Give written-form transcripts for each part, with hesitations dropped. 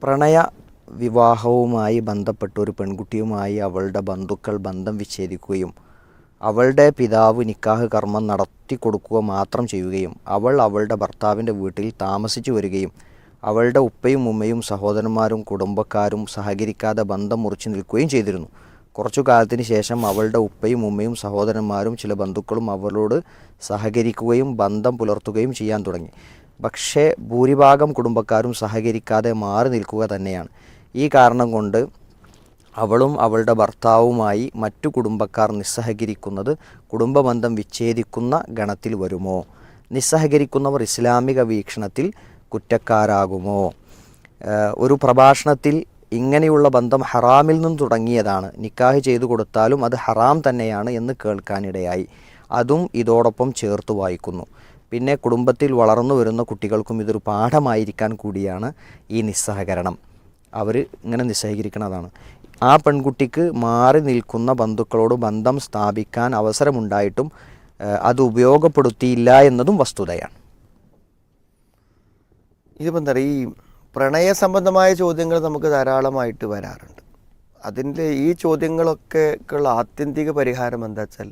പ്രണയ വിവാഹവുമായി ബന്ധപ്പെട്ട ഒരു പെൺകുട്ടിയുമായി അവളുടെ ബന്ധുക്കൾ ബന്ധം വിച്ഛേദിക്കുകയും അവളുടെ പിതാവ് നിക്കാഹ് കർമ്മം നടത്തി കൊടുക്കുക മാത്രം ചെയ്യുകയും അവൾ അവളുടെ ഭർത്താവിൻ്റെ വീട്ടിൽ താമസിച്ചു വരികയും അവളുടെ ഉപ്പയും ഉമ്മയും സഹോദരന്മാരും കുടുംബക്കാരും സഹകരിക്കാതെ ബന്ധം മുറിച്ചു നിൽക്കുകയും ചെയ്തിരുന്നു. കുറച്ചു കാലത്തിന് ശേഷം അവളുടെ ഉപ്പയും ഉമ്മയും സഹോദരന്മാരും ചില ബന്ധുക്കളും അവളോട് സഹകരിക്കുകയും ബന്ധം പുലർത്തുകയും ചെയ്യാൻ തുടങ്ങി. പക്ഷേ ഭൂരിഭാഗം കുടുംബക്കാരും സഹകരിക്കാതെ മാറി നിൽക്കുക തന്നെയാണ്. ഈ കാരണം കൊണ്ട് അവളും അവളുടെ ഭർത്താവുമായി മറ്റു കുടുംബക്കാർ നിസ്സഹകരിക്കുന്നത് കുടുംബബന്ധം വിച്ഛേദിക്കുന്ന ഗണത്തിൽ വരുമോ? നിസ്സഹകരിക്കുന്നവർ ഇസ്ലാമിക വീക്ഷണത്തിൽ കുറ്റക്കാരാകുമോ? ഒരു പ്രഭാഷണത്തിൽ ഇങ്ങനെയുള്ള ബന്ധം ഹറാമിൽ നിന്നും തുടങ്ങിയതാണ്, നിക്കാഹ് ചെയ്തു കൊടുത്താലും അത് ഹറാം തന്നെയാണ് എന്ന് കേൾക്കാനിടയായി. അതും ഇതോടൊപ്പം ചേർത്ത് വായിക്കുന്നു. പിന്നെ കുടുംബത്തിൽ വളർന്നു വരുന്ന കുട്ടികൾക്കും ഇതൊരു പാഠമായിരിക്കാൻ കൂടിയാണ് ഈ നിസ്സഹകരണം. അവർ ഇങ്ങനെ നിസ്സഹകരിക്കുന്നതാണ്. ആ പെൺകുട്ടിക്ക് മാറി നിൽക്കുന്ന ബന്ധുക്കളോട് ബന്ധം സ്ഥാപിക്കാൻ അവസരമുണ്ടായിട്ടും അത് ഉപയോഗപ്പെടുത്തിയില്ല എന്നതും വസ്തുതയാണ്. ഇതിപ്പോൾ എന്താ പറയുക, ഈ പ്രണയ സംബന്ധമായ ചോദ്യങ്ങൾ നമുക്ക് ധാരാളമായിട്ട് വരാറുണ്ട്. അതിൻ്റെ ഈ ചോദ്യങ്ങളൊക്കെയുള്ള ആത്യന്തിക പരിഹാരം എന്താ വെച്ചാൽ,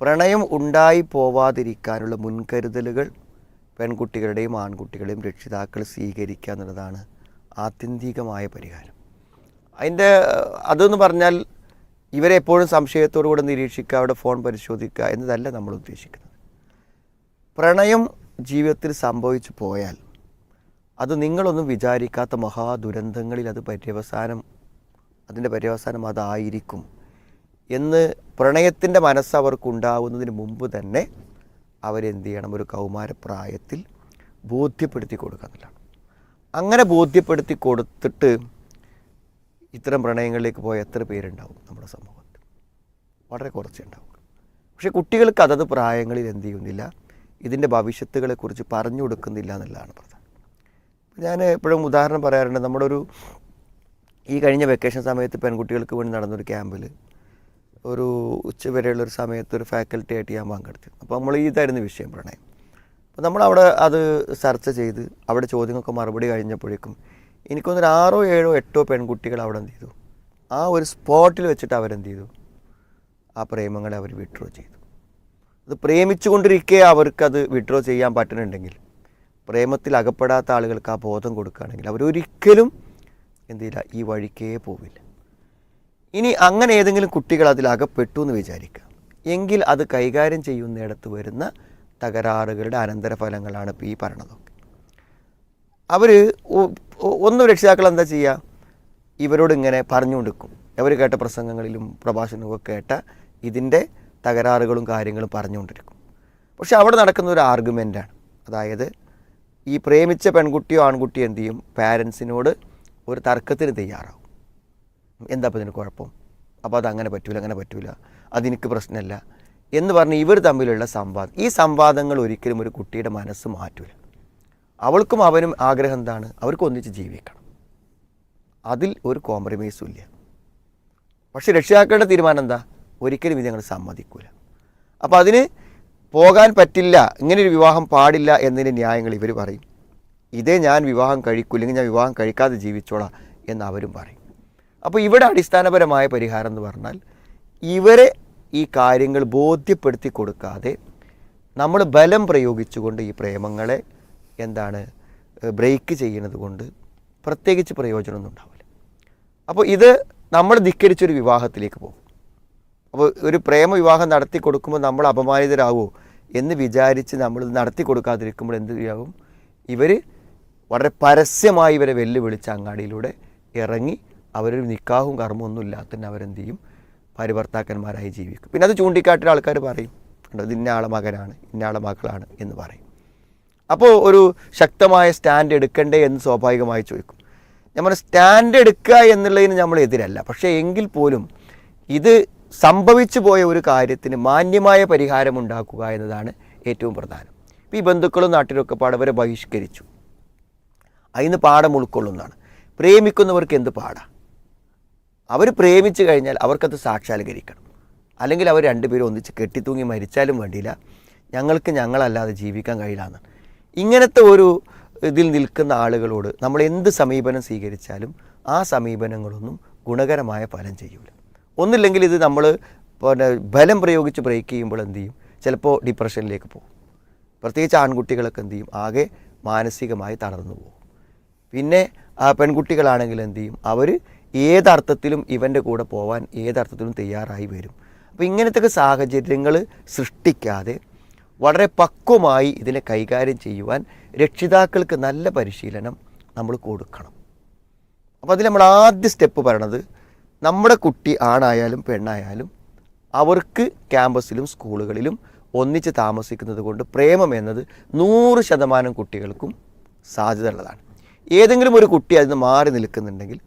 പ്രണയം ഉണ്ടായി പോവാതിരിക്കാനുള്ള മുൻകരുതലുകൾ പെൺകുട്ടികളുടെയും ആൺകുട്ടികളുടെയും രക്ഷിതാക്കൾ സ്വീകരിക്കുക എന്നുള്ളതാണ് ആത്യന്തികമായ പരിഹാരം. അതെന്ന് പറഞ്ഞാൽ ഇവരെ എപ്പോഴും സംശയത്തോടു കൂടെ നിരീക്ഷിക്കുക, അവിടെ ഫോൺ പരിശോധിക്കുക എന്നതല്ല നമ്മൾ ഉദ്ദേശിക്കുന്നത്. പ്രണയം ജീവിതത്തിൽ സംഭവിച്ചു പോയാൽ അത് നിങ്ങളൊന്നും വിചാരിക്കാത്ത മഹാദുരന്തങ്ങളിൽ അതിൻ്റെ പര്യവസാനം അതായിരിക്കും എന്ന് പ്രണയത്തിൻ്റെ മനസ്സ് അവർക്കുണ്ടാവുന്നതിന് മുമ്പ് തന്നെ അവരെന്ത് ചെയ്യണം? ഒരു കൗമാരപ്രായത്തിൽ ബോധ്യപ്പെടുത്തി കൊടുക്കുക എന്നുള്ളതാണ്. അങ്ങനെ ബോധ്യപ്പെടുത്തി കൊടുത്തിട്ട് ഇത്തരം പ്രണയങ്ങളിലേക്ക് പോയ എത്ര പേരുണ്ടാവും നമ്മുടെ സമൂഹത്തിൽ? വളരെ കുറച്ചുണ്ടാവും. പക്ഷേ കുട്ടികൾക്ക് അതത് പ്രായങ്ങളിൽ എന്ത് ചെയ്യുന്നില്ല, ഇതിൻ്റെ ഭവിഷ്യത്തുകളെക്കുറിച്ച് പറഞ്ഞു കൊടുക്കുന്നില്ല എന്നുള്ളതാണ് പ്രധാനം. ഞാൻ എപ്പോഴും ഉദാഹരണം പറയാറുണ്ട്. നമ്മുടെ ഈ കഴിഞ്ഞ വെക്കേഷൻ സമയത്ത് പെൺകുട്ടികൾക്ക് വേണ്ടി നടന്നൊരു ക്യാമ്പിൽ ഒരു ഉച്ചവരെയുള്ളൊരു സമയത്ത് ഒരു ഫാക്കൽറ്റി ആയിട്ട് ഞാൻ പങ്കെടുത്തു. അപ്പോൾ നമ്മൾ ഇതായിരുന്നു വിഷയം, പ്രണയം. അപ്പോൾ നമ്മളവിടെ അത് ചർച്ച ചെയ്ത് അവിടെ ചോദ്യങ്ങൾക്ക് മറുപടി കഴിഞ്ഞപ്പോഴേക്കും എനിക്കൊന്നൊരു 6, 7, 8 പെൺകുട്ടികൾ അവിടെ എന്ത് ചെയ്തു, ആ ഒരു സ്പോട്ടിൽ വെച്ചിട്ട് അവരെന്ത് ചെയ്തു, ആ പ്രേമങ്ങളെ അവർ വിഡ്രോ ചെയ്തു. അത് പ്രേമിച്ചു കൊണ്ടിരിക്കെ അവർക്കത് വിഡ്രോ ചെയ്യാൻ പറ്റുന്നുണ്ടെങ്കിൽ, പ്രേമത്തിൽ അകപ്പെടാത്ത ആളുകൾക്ക് ആ ബോധം കൊടുക്കുകയാണെങ്കിൽ അവരൊരിക്കലും എന്ത് ചെയ്യില്ല, ഈ വഴിക്കേ പോവില്ല. ഇനി അങ്ങനെ ഏതെങ്കിലും കുട്ടികൾ അതിൽ അകപ്പെട്ടു എന്ന് വിചാരിക്കുക, എങ്കിൽ അത് കൈകാര്യം ചെയ്യുന്നിടത്ത് വരുന്ന തകരാറുകളുടെ അനന്തരഫലങ്ങളാണ് ഇപ്പോൾ ഈ പറഞ്ഞതൊക്കെ. രക്ഷിതാക്കൾ എന്താ ചെയ്യുക, ഇവരോട് ഇങ്ങനെ പറഞ്ഞു കൊടുക്കും. അവർ കേട്ട പ്രസംഗങ്ങളിലും പ്രഭാഷണവും കേട്ട ഇതിൻ്റെ തകരാറുകളും കാര്യങ്ങളും പറഞ്ഞുകൊണ്ടിരിക്കും. പക്ഷെ അവിടെ നടക്കുന്ന ഒരു ആർഗ്യുമെൻ്റാണ്. അതായത് ഈ പ്രേമിച്ച പെൺകുട്ടിയോ ആൺകുട്ടിയോ എന്ത് ചെയ്യും, പാരൻസിനോട് ഒരു തർക്കത്തിന് തയ്യാറാവും. എന്താ അപ്പോൾ ഇതിന് കുഴപ്പം, അപ്പോൾ അതങ്ങനെ പറ്റൂല, അങ്ങനെ പറ്റൂല, അതെനിക്ക് പ്രശ്നമല്ല എന്ന് പറഞ്ഞ് ഇവർ തമ്മിലുള്ള ഈ സംവാദങ്ങൾ ഒരിക്കലും ഒരു കുട്ടിയുടെ മനസ്സ് മാറ്റൂല. അവൾക്കും അവനും ആഗ്രഹം എന്താണ്, അവർക്ക് ഒന്നിച്ച് ജീവിക്കണം, അതിൽ ഒരു കോംപ്രമൈസും ഇല്ല. പക്ഷെ രക്ഷിതാക്കളുടെ തീരുമാനം എന്താ, ഒരിക്കലും ഇത് ഞങ്ങൾ സമ്മതിക്കൂല. അപ്പോൾ അതിന് പോകാൻ പറ്റില്ല, ഇങ്ങനൊരു വിവാഹം പാടില്ല എന്നതിൻ്റെ ന്യായങ്ങൾ ഇവർ പറയും. ഇതേ ഞാൻ വിവാഹം കഴിക്കൂല്ലെങ്കിൽ ഞാൻ വിവാഹം കഴിക്കാതെ ജീവിച്ചോളാം എന്ന് അവരും പറയും. അപ്പോൾ ഇവിടെ അടിസ്ഥാനപരമായ പരിഹാരം എന്ന് പറഞ്ഞാൽ, ഇവരെ ഈ കാര്യങ്ങൾ ബോധ്യപ്പെടുത്തി കൊടുക്കാതെ നമ്മൾ ബലം പ്രയോഗിച്ചുകൊണ്ട് ഈ പ്രേമങ്ങളെ ബ്രേക്ക് ചെയ്യുന്നത് കൊണ്ട് പ്രത്യേകിച്ച് പ്രയോജനമൊന്നും ഉണ്ടാവില്ല. അപ്പോൾ ഇത് നമ്മൾ ധിക്കരിച്ചൊരു വിവാഹത്തിലേക്ക് പോകും. അപ്പോൾ ഒരു പ്രേമ വിവാഹം നടത്തി കൊടുക്കുമ്പോൾ നമ്മൾ അപമാനിതരാകുമോ എന്ന് വിചാരിച്ച് നമ്മൾ നടത്തി കൊടുക്കാതിരിക്കുമ്പോൾ എന്ത് ചെയ്യാവും, ഇവർ വളരെ പരസ്യമായി ഇവരെ വെല്ലുവിളിച്ച് അങ്ങാടിയിലൂടെ ഇറങ്ങി അവരൊരു നിക്കാഹും കർമ്മമൊന്നും ഇല്ലാത്തന്നെ അവരെന്ത് ചെയ്യും, ഭാര്യഭർത്താക്കന്മാരായി ജീവിക്കും. പിന്നെ അത് ചൂണ്ടിക്കാട്ടിയ ആൾക്കാർ പറയും, ഇത് ഇന്നയാളെ മകനാണ്, ഇന്നയാളെ മകളാണ് എന്ന് പറയും. അപ്പോൾ ഒരു ശക്തമായ സ്റ്റാൻഡ് എടുക്കണ്ടേ എന്ന് സ്വാഭാവികമായി ചോദിക്കും. നമ്മൾ സ്റ്റാൻഡ് എടുക്കുക എന്നുള്ളതിന് നമ്മൾ എതിരല്ല. പക്ഷേ എങ്കിൽ പോലും ഇത് സംഭവിച്ചു പോയ ഒരു കാര്യത്തിന് മാന്യമായ പരിഹാരം ഉണ്ടാക്കുക എന്നതാണ് ഏറ്റവും പ്രധാനം. ഇപ്പോൾ ഈ ബന്ധുക്കളും നാട്ടിലൊക്കെ അവരെ ബഹിഷ്കരിച്ചു, അതിന് പാഠം ഉൾക്കൊള്ളുന്നതാണ്. പ്രേമിക്കുന്നവർക്ക് എന്ത് പാടാ? അവർ പ്രേമിച്ചു കഴിഞ്ഞാൽ അവർക്കത് സാക്ഷാത്കരിക്കണം. അല്ലെങ്കിൽ അവർ രണ്ടുപേരും ഒന്നിച്ച് കെട്ടിത്തൂങ്ങി മരിച്ചാലും വേണ്ടിയില്ല, ഞങ്ങൾക്ക് ഞങ്ങളല്ലാതെ ജീവിക്കാൻ കഴിയില്ല എന്നാണ്. ഇങ്ങനത്തെ ഒരു ഇതിൽ നിൽക്കുന്ന ആളുകളോട് നമ്മൾ എന്ത് സമീപനം സ്വീകരിച്ചാലും ആ സമീപനങ്ങളൊന്നും ഗുണകരമായ ഫലം ചെയ്യൂല. ഒന്നില്ലെങ്കിൽ ഇത് നമ്മൾ പിന്നെ ബലം പ്രയോഗിച്ച് ബ്രേക്ക് ചെയ്യുമ്പോൾ എന്ത് ചെയ്യും, ചിലപ്പോൾ ഡിപ്രഷനിലേക്ക് പോകും. പ്രത്യേകിച്ച് ആൺകുട്ടികളൊക്കെ എന്ത് ചെയ്യും, ആകെ മാനസികമായി തളർന്നു പോകും. പിന്നെ പെൺകുട്ടികളാണെങ്കിൽ എന്ത് ചെയ്യും, അവർ ഏതർത്ഥത്തിലും ഇവൻ്റെ കൂടെ പോവാൻ ഏതർത്ഥത്തിലും തയ്യാറായി വരും. അപ്പോൾ ഇങ്ങനത്തെ സാഹചര്യങ്ങൾ സൃഷ്ടിക്കാതെ വളരെ പക്വമായി ഇതിനെ കൈകാര്യം ചെയ്യുവാൻ രക്ഷിതാക്കൾക്ക് നല്ല പരിശീലനം നമ്മൾ കൊടുക്കണം. അപ്പോൾ അതിൽ നമ്മൾ ആദ്യ സ്റ്റെപ്പ് പറയണത്, നമ്മുടെ കുട്ടി ആണായാലും പെണ്ണായാലും അവർക്ക് ക്യാമ്പസിലും സ്കൂളുകളിലും ഒന്നിച്ച് താമസിക്കുന്നത് കൊണ്ട് പ്രേമം എന്നത് 100% കുട്ടികൾക്കും സാധ്യത ഉള്ളതാണ്. ഏതെങ്കിലും ഒരു കുട്ടി അതിന് മാറി നിൽക്കുന്നുണ്ടെങ്കിൽ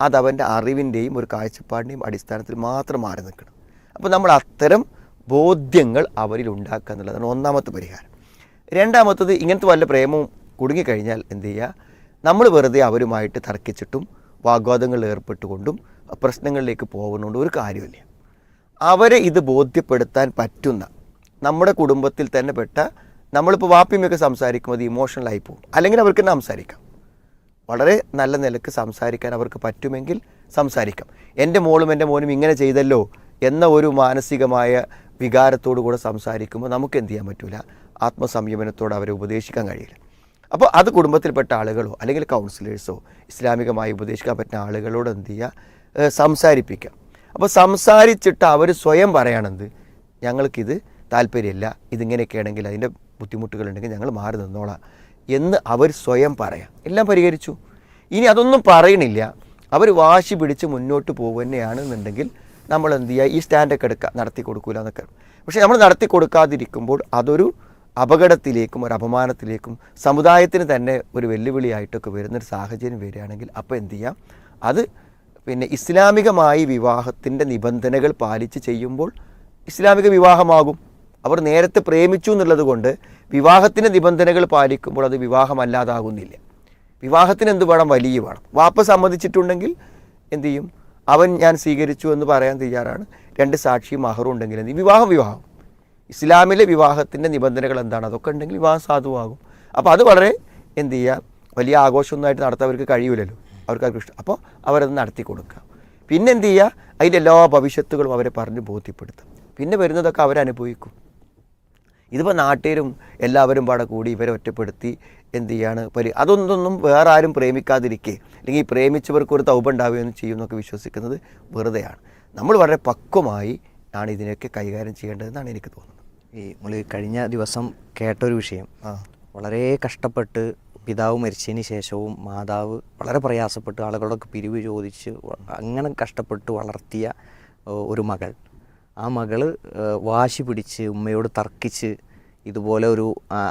അതവൻ്റെ അറിവിൻ്റെയും ഒരു കാഴ്ചപ്പാടിൻ്റെയും അടിസ്ഥാനത്തിൽ മാത്രം മാറി നിൽക്കണം. അപ്പോൾ നമ്മൾ അത്തരം ബോധ്യങ്ങൾ അവരിൽ ഉണ്ടാക്കുക എന്നുള്ളതാണ് ഒന്നാമത്തെ പരിഹാരം. രണ്ടാമത്തത്, ഇങ്ങനത്തെ വല്ല പ്രേമവും കുടുങ്ങിക്കഴിഞ്ഞാൽ എന്ത് ചെയ്യുക, നമ്മൾ വെറുതെ അവരുമായിട്ട് തർക്കിച്ചിട്ടും വാഗ്വാദങ്ങളിൽ ഏർപ്പെട്ടുകൊണ്ടും പ്രശ്നങ്ങളിലേക്ക് പോകുന്നതുകൊണ്ട് ഒരു കാര്യമില്ല. അവരെ ഇത് ബോധ്യപ്പെടുത്താൻ പറ്റുന്ന, നമ്മുടെ കുടുംബത്തിൽ തന്നെ പെട്ട, നമ്മളിപ്പോൾ വാപ്പിയുമൊക്കെ സംസാരിക്കുമ്പോൾ ഇമോഷണലായി പോകും. അല്ലെങ്കിൽ അവർക്ക് തന്നെ സംസാരിക്കാം, വളരെ നല്ല നിലക്ക് സംസാരിക്കാൻ അവർക്ക് പറ്റുമെങ്കിൽ സംസാരിക്കാം. എൻ്റെ മോളും എൻ്റെ മോനും ഇങ്ങനെ ചെയ്തല്ലോ എന്ന ഒരു മാനസികമായ വികാരത്തോടു കൂടെ സംസാരിക്കുമ്പോൾ നമുക്ക് എന്ത് ചെയ്യാൻ പറ്റില്ല, ആത്മസംയമനത്തോടെ അവരെ ഉപദേശിക്കാൻ കഴിയില്ല. അപ്പോൾ അത് കുടുംബത്തിൽപ്പെട്ട ആളുകളോ അല്ലെങ്കിൽ കൗൺസിലേഴ്സോ ഇസ്ലാമികമായി ഉപദേശിക്കാൻ പറ്റുന്ന ആളുകളോട് എന്ത് ചെയ്യുക, സംസാരിപ്പിക്കാം. അപ്പോൾ സംസാരിച്ചിട്ട് അവർ സ്വയം പറയണത്, ഞങ്ങൾക്കിത് താല്പര്യമില്ല, ഇതിങ്ങനെയൊക്കെ ആണെങ്കിൽ അതിൻ്റെ ബുദ്ധിമുട്ടുകളുണ്ടെങ്കിൽ ഞങ്ങൾ മാറി നിന്നോളാം എന്ന് അവർ സ്വയം പറയാം. എല്ലാം പരിഹരിച്ചു. ഇനി അതൊന്നും പറയണില്ല, അവർ വാശി പിടിച്ച് മുന്നോട്ട് പോകുന്നതാണെന്നുണ്ടെങ്കിൽ നമ്മൾ എന്ത് ചെയ്യുക, ഈ സ്റ്റാൻഡൊക്കെ എടുക്കുക, നടത്തി കൊടുക്കൂല എന്നൊക്കെ. പക്ഷേ നമ്മൾ നടത്തി കൊടുക്കാതിരിക്കുമ്പോൾ അതൊരു അപകടത്തിലേക്കും ഒരു അപമാനത്തിലേക്കും സമുദായത്തിന് തന്നെ ഒരു വെല്ലുവിളിയായിട്ടൊക്കെ വരുന്നൊരു സാഹചര്യം വരികയാണെങ്കിൽ അപ്പോൾ എന്ത് ചെയ്യാം, അത് പിന്നെ ഇസ്ലാമികമായി വിവാഹത്തിൻ്റെ നിബന്ധനകൾ പാലിച്ച് ചെയ്യുമ്പോൾ ഇസ്ലാമിക വിവാഹമാകും. അവർ നേരത്തെ പ്രേമിച്ചു എന്നുള്ളത് കൊണ്ട് വിവാഹത്തിൻ്റെ നിബന്ധനകൾ പാലിക്കുമ്പോൾ അത് വിവാഹമല്ലാതാകുന്നില്ല. വിവാഹത്തിന് എന്ത് വേണം, വലിയ വേണം. വാപ്പ സമ്മതിച്ചിട്ടുണ്ടെങ്കിൽ എന്ത് ചെയ്യും, അവൻ ഞാൻ സ്വീകരിച്ചു എന്ന് പറയാൻ തയ്യാറാണ്, 2 സാക്ഷിയും മഹറും ഉണ്ടെങ്കിൽ എന്ത് ചെയ്യും, വിവാഹം. ഇസ്ലാമിലെ വിവാഹത്തിൻ്റെ നിബന്ധനകൾ എന്താണ്, അതൊക്കെ ഉണ്ടെങ്കിൽ വിവാഹം സാധുവാകും. അപ്പോൾ അത് വളരെ എന്ത് ചെയ്യുക, വലിയ ആഘോഷമൊന്നുമായിട്ട് നടത്താൻ അവർക്ക് കഴിയില്ലല്ലോ, അവർക്ക് ഇഷ്ടം. അപ്പോൾ അവരത് നടത്തി കൊടുക്കുക. പിന്നെ എന്ത് ചെയ്യുക, അതിൻ്റെ എല്ലാ ഭവിഷ്യത്തുകളും അവരെ പറഞ്ഞ് ബോധ്യപ്പെടുത്തും. പിന്നെ വരുന്നതൊക്കെ അവരനുഭവിക്കും. ഇതിപ്പോൾ നാട്ടുകാരും എല്ലാവരും പാടെ കൂടി ഇവരെ ഒറ്റപ്പെടുത്തി എന്ത് ചെയ്യാണ്, അതൊന്നും വേറെ ആരും പ്രേമിക്കാതിരിക്കേ അല്ലെങ്കിൽ പ്രേമിച്ചവർക്ക് ഒരു തൗബ ഉണ്ടാവുകയെന്ന് ചെയ്യുമെന്നൊക്കെ വിശ്വസിക്കുന്നത് വെറുതെയാണ്. നമ്മൾ വളരെ പക്വമായി ആണ് ഇതിനൊക്കെ കൈകാര്യം ചെയ്യേണ്ടതെന്നാണ് എനിക്ക് തോന്നുന്നത്. നമ്മൾ കഴിഞ്ഞ ദിവസം കേട്ടൊരു വിഷയം, വളരെ കഷ്ടപ്പെട്ട് പിതാവ് മരിച്ചതിന് ശേഷവും മാതാവ് വളരെ പ്രയാസപ്പെട്ട് ആളുകളൊക്കെ പിരിവ് ചോദിച്ച് അങ്ങനെ കഷ്ടപ്പെട്ട് വളർത്തിയ ഒരു മകൾ, ആ മകൾ വാശി പിടിച്ച് ഉമ്മയോട് തർക്കിച്ച് ഇതുപോലെ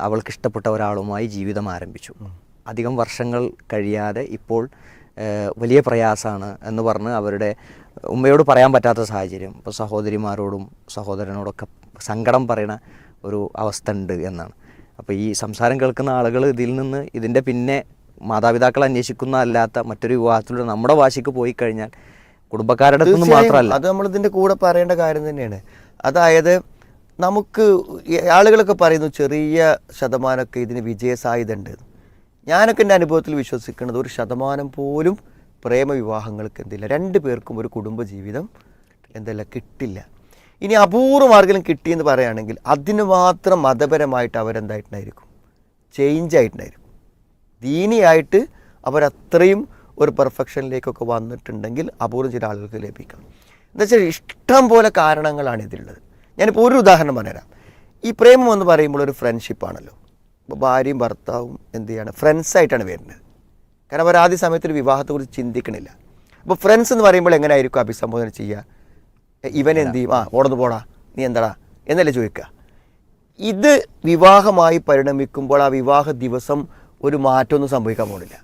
അവൾക്ക് ഇഷ്ടപ്പെട്ട ഒരാളുമായി ജീവിതം ആരംഭിച്ചു. അധികം വർഷങ്ങൾ കഴിയാതെ ഇപ്പോൾ വലിയ പ്രയാസമാണ് എന്ന് പറഞ്ഞ് അവരുടെ ഉമ്മയോട് പറയാൻ പറ്റാത്ത സാഹചര്യം, ഇപ്പോൾ സഹോദരിമാരോടും സഹോദരനോടൊക്കെ സങ്കടം പറയുന്ന ഒരു അവസ്ഥ ഉണ്ട് എന്നാണ്. അപ്പോൾ ഈ സംസാരം കേൾക്കുന്ന ആളുകൾ ഇതിൻ്റെ പിന്നെ മാതാപിതാക്കൾ അന്വേഷിക്കുന്ന അല്ലാത്ത മറ്റൊരു വിവാഹത്തിലൂടെ നമ്മുടെ വാശിക്ക് പോയി കഴിഞ്ഞാൽ കുടുംബക്കാരുടെ അടുത്തൊന്നും മാത്രമല്ല, അത് നമ്മളിതിൻ്റെ കൂടെ പറയേണ്ട കാര്യം തന്നെയാണ്. അതായത് നമുക്ക് ആളുകളൊക്കെ പറയുന്നു ചെറിയ ശതമാനമൊക്കെ ഇതിന് വിജയസാധ്യതയുണ്ട്. ഞാനൊക്കെ എൻ്റെ അനുഭവത്തിൽ വിശ്വസിക്കുന്നത് 1% പോലും പ്രേമവിവാഹങ്ങൾക്ക് എന്തില്ല, 2 പേർക്കും ഒരു കുടുംബജീവിതം എന്തല്ല കിട്ടില്ല. ഇനി അപൂർവമാർഗം കിട്ടിയെന്ന് പറയുകയാണെങ്കിൽ അതിന് മാത്രം മതപരമായിട്ട് അവരെന്തായിട്ടുണ്ടായിരിക്കും, ചേഞ്ചായിട്ടുണ്ടായിരിക്കും. ദീനിയായിട്ട് അവരത്രയും ഒരു പെർഫെക്ഷനിലേക്കൊക്കെ വന്നിട്ടുണ്ടെങ്കിൽ അപൂർവം ചില ആളുകൾക്ക് ലഭിക്കാം. എന്താ വെച്ചാൽ ഇഷ്ടം പോലെ കാരണങ്ങളാണ് ഇതിലുള്ളത്. ഞാനിപ്പോൾ ഒരു ഉദാഹരണം പറഞ്ഞുതരാം. ഈ പ്രേമം എന്ന് പറയുമ്പോൾ ഒരു ഫ്രണ്ട്ഷിപ്പാണല്ലോ. ഇപ്പോൾ ഭാര്യയും ഭർത്താവും എന്ത് ചെയ്യാണ്, ഫ്രണ്ട്സായിട്ടാണ് വരുന്നത്. കാരണം അവർ ആദ്യ സമയത്ത് ഒരു വിവാഹത്തെക്കുറിച്ച് ചിന്തിക്കണില്ല. അപ്പോൾ ഫ്രണ്ട്സ് എന്ന് പറയുമ്പോൾ എങ്ങനെ ആയിരിക്കും അഭിസംബോധന ചെയ്യുക, ഇവനെന്ത് ചെയ്യും, ഓടന്ന് പോടാ, നീ എന്താടാ എന്നല്ലേ ചോദിക്കുക. ഇത് വിവാഹമായി പരിണമിക്കുമ്പോൾ ആ വിവാഹ ദിവസം ഒരു മാറ്റമൊന്നും സംഭവിക്കാൻ പോണില്ല.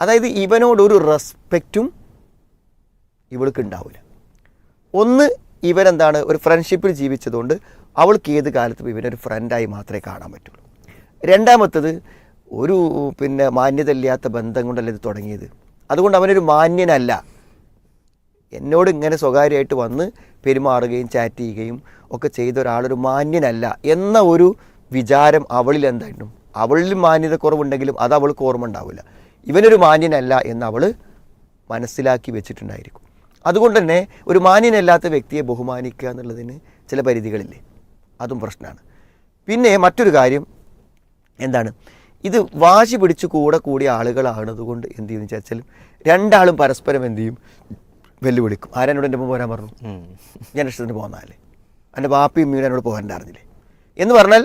അതായത് ഇവനോടൊരു റെസ്പെക്റ്റും ഇവൾക്ക് ഉണ്ടാവില്ല. ഒന്ന്, ഇവരെന്താണ് ഒരു ഫ്രണ്ട്ഷിപ്പിൽ ജീവിച്ചതുകൊണ്ട് അവൾക്ക് ഏത് കാലത്തും ഇവനൊരു ഫ്രണ്ടായി മാത്രമേ കാണാൻ പറ്റുള്ളൂ. രണ്ടാമത്തത്, ഒരു മാന്യതയില്ലാത്ത ബന്ധം കൊണ്ടല്ല ഇത് തുടങ്ങിയത്, അതുകൊണ്ട് അവനൊരു മാന്യനല്ല. എന്നോട് ഇങ്ങനെ സ്വകാര്യമായിട്ട് വന്ന് പെരുമാറുകയും ചാറ്റ് ചെയ്യുകയും ഒക്കെ ചെയ്ത ഒരാളൊരു മാന്യനല്ല എന്ന ഒരു വിചാരം അവളിൽ എന്തായിട്ടും അവളിൽ മാന്യത കുറവുണ്ടെങ്കിലും അത് അവൾക്ക് ഓർമ്മ ഉണ്ടാവില്ല. ഇവനൊരു മാന്യനല്ല എന്ന് അവൾ മനസ്സിലാക്കി വെച്ചിട്ടുണ്ടായിരിക്കും. അതുകൊണ്ട് തന്നെ ഒരു മാന്യനല്ലാത്ത വ്യക്തിയെ ബഹുമാനിക്കുക എന്നുള്ളതിന് ചില പരിധികളില്ലേ, അതും പ്രശ്നമാണ്. പിന്നെ മറ്റൊരു കാര്യം എന്താണ്, ഇത് വാശി പിടിച്ച് കൂടിയ ആളുകളാണതുകൊണ്ട് എന്ത് ചെയ്യുമെന്ന് വെച്ചാൽ രണ്ടാളും പരസ്പരം എന്ത് ചെയ്യും, വെല്ലുവിളിക്കും. ആരെന്നോട് എൻ്റെ ഒപ്പം പോരാൻ പറഞ്ഞു, ഞാൻ ഇഷ്ടത്തിന് പോന്നാലേ, എൻ്റെ ബാപ്പയും മീനും എന്നോട് പോകാനുണ്ടായിരുന്നില്ലേ എന്ന് പറഞ്ഞാൽ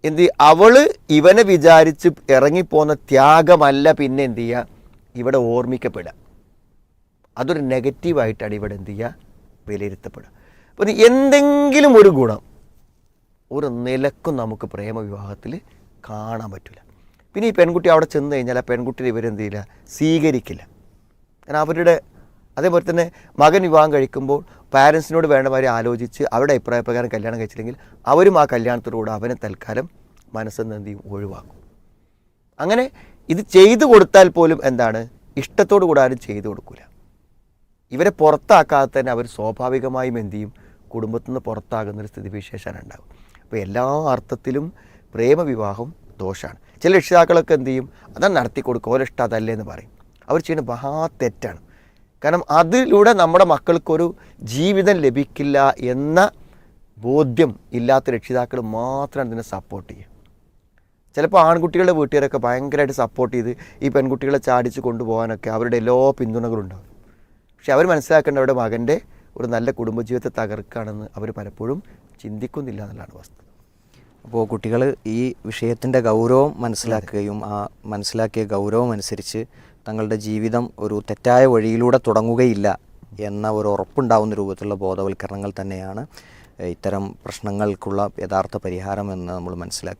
എന്ത്, അവള് ഇവനെ വിചാരിച്ച് ഇറങ്ങിപ്പോന്ന ത്യാഗമല്ല പിന്നെ എന്ത് ചെയ്യുക, ഇവിടെ ഓർമ്മിക്കപ്പെടുക. അതൊരു നെഗറ്റീവായിട്ടാണ് ഇവിടെ എന്ത് ചെയ്യുക, വിലയിരുത്തപ്പെടുക. അപ്പോൾ എന്തെങ്കിലും ഒരു ഗുണം ഒരു നിലക്കും നമുക്ക് പ്രേമവിവാഹത്തിൽ കാണാൻ പറ്റില്ല. പിന്നെ ഈ പെൺകുട്ടി അവിടെ ചെന്ന് കഴിഞ്ഞാൽ ആ പെൺകുട്ടിയെ ഇവരെന്ത് ചെയ്യില്ല, സ്വീകരിക്കില്ല. കാരണം അവരുടെ അതേപോലെ തന്നെ മകൻ വിവാഹം കഴിക്കുമ്പോൾ പാരൻസിനോട് വേണ്ടമാതിരി ആലോചിച്ച് അവരുടെ അഭിപ്രായപ്രകാരം കല്യാണം കഴിച്ചില്ലെങ്കിൽ അവരും ആ കല്യാണത്തിലൂടെ അവനെ തൽക്കാലം മനസ്സെന്ന് എന്ത് ചെയ്യും, ഒഴിവാക്കും. അങ്ങനെ ഇത് ചെയ്തു കൊടുത്താൽ പോലും എന്താണ്, ഇഷ്ടത്തോടു കൂടെ ആരും ചെയ്തു കൊടുക്കില്ല. ഇവരെ പുറത്താക്കാതെ തന്നെ അവർ സ്വാഭാവികമായും എന്ത് ചെയ്യും, കുടുംബത്തിൽ നിന്ന് പുറത്താകുന്നൊരു സ്ഥിതിവിശേഷമാണ് ഉണ്ടാകും. അപ്പോൾ എല്ലാ അർത്ഥത്തിലും പ്രേമവിവാഹം ദോഷമാണ്. ചില രക്ഷിതാക്കളൊക്കെ എന്ത് ചെയ്യും, അതാണ് നടത്തി കൊടുക്കുക, ഓരോ ഇഷ്ടം അതല്ലേ എന്ന് പറയും. അവർ ചെയ്യുന്ന മഹാ തെറ്റാണ്. കാരണം അതിലൂടെ നമ്മുടെ മക്കൾക്കൊരു ജീവിതം ലഭിക്കില്ല എന്ന ബോധ്യം ഇല്ലാത്ത രക്ഷിതാക്കൾ മാത്രമാണ് ഇതിനെ സപ്പോർട്ട് ചെയ്യുക. ചിലപ്പോൾ ആൺകുട്ടികളുടെ വീട്ടുകാരൊക്കെ ഭയങ്കരമായിട്ട് സപ്പോർട്ട് ചെയ്ത് ഈ പെൺകുട്ടികളെ ചാടിച്ച് കൊണ്ടുപോകാനൊക്കെ അവരുടെ എല്ലാ പിന്തുണകളുണ്ടാവും. പക്ഷെ അവർ മനസ്സിലാക്കേണ്ട അവരുടെ മകൻ്റെ ഒരു നല്ല കുടുംബജീവിതത്തെ തകർക്കുകയാണെന്ന് അവർ പലപ്പോഴും ചിന്തിക്കുന്നില്ല എന്നുള്ളതാണ് വസ്തുത. അപ്പോൾ കുട്ടികൾ ഈ വിഷയത്തിൻ്റെ ഗൗരവം മനസ്സിലാക്കുകയും ആ മനസ്സിലാക്കിയ ഗൗരവം അനുസരിച്ച് തങ്ങളുടെ ജീവിതം ഒരു തെറ്റായ വഴിയിലൂടെ തുടങ്ങുകയില്ല എന്ന ഒരു ഉറപ്പുണ്ടാവുന്ന രൂപത്തിലുള്ള ബോധവൽക്കരണങ്ങൾ തന്നെയാണ് ഇത്തരം പ്രശ്നങ്ങൾക്കുള്ള യഥാർത്ഥ പരിഹാരം എന്ന് നമ്മൾ മനസ്സിലാക്കുക.